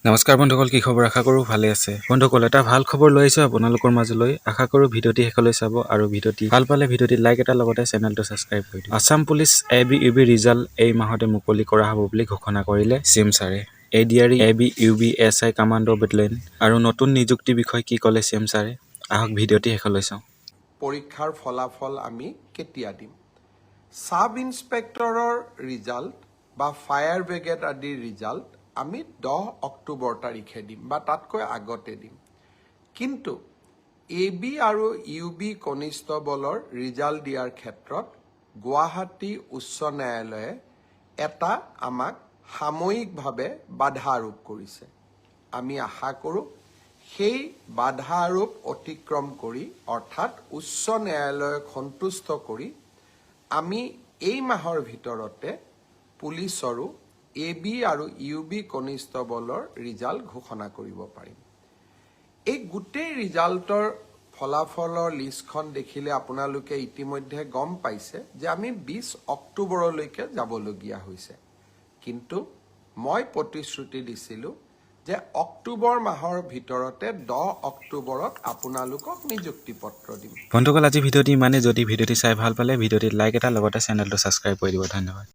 নমস্কাৰ বন্ধুসকল, কি খবৰ? আশা কৰোঁ ভালে আছে। বন্ধুসকল, এটা ভাল খবৰ লৈ আহিছোঁ আপোনালোকৰ মাজলৈ। আশা কৰোঁ ভিডিঅ'টি শেষলৈ চাব আৰু ভিডিঅ'টি ভাল পালে ভিডিঅ'টি লাইক এটা লগতে চেনেলটো ছাবস্ক্ৰাইব কৰি দিব। আছাম পুলিচ ABUB ৰিজাল্ট এই মাহতে মুকলি কৰা হ'ব বুলি ঘোষণা কৰিলে CM ছাৰে। ADRE ABUB SI commando battalion আৰু নতুন নিযুক্তি বিষয় কি ক'লে CM ছাৰে, আহক ভিডিঅ'টি শেষলৈ চাওঁ। পৰীক্ষাৰ ফলাফল আমি কেতিয়া দিম? সাব ইন্সপেক্টৰৰ ৰিজাল্ট বা ফায়াৰ ব্ৰিগেড আদিৰ ৰিজাল্ট আমি 10 অক্টোবৰ তাৰিখে দিম বা তাতকৈ আগতে দিম। কিন্তু AB আৰু UB কনিষ্টবলৰ ৰিজাল্ট দিয়াৰ ক্ষেত্ৰত গুৱাহাটী উচ্চ ন্যায়ালয়ে এটা আমাক সাময়িকভাৱে বাধা আৰোপ কৰিছে। আমি আশা কৰোঁ সেই বাধা আৰোপ অতিক্ৰম কৰি অৰ্থাৎ উচ্চ ন্যায়ালয়ক সন্তুষ্ট কৰি আমি এই মাহৰ ভিতৰতে পুলিচৰো AB আৰু UB কনিষ্টবলৰ ৰিজাল্ট ঘোষণা কৰিব পাৰিম। এই গোটেই ৰিজাল্টৰ ফলাফলৰ লিষ্টখন দেখিলে আপোনালোকে ইতিমধ্যে গম পাইছে যে আমি 20 অক্টোবৰলৈকে যাবলগীয়া হৈছে। কিন্তু মই প্ৰতিশ্ৰুতি দিছিলোঁ যে অক্টোবৰ মাহৰ ভিতৰতে 10 অক্টোবৰত আপোনালোকক নিযুক্তি পত্ৰ দিম। বন্ধুসকল, আজি ভিডিঅ'টি ইমানেই। যদি ভিডিঅ'টি চাই ভাল পালে ভিডিঅ'টিত লাইক এটা লগতে চেনেলটো ছাবস্ক্ৰাইব কৰি দিব। ধন্যবাদ।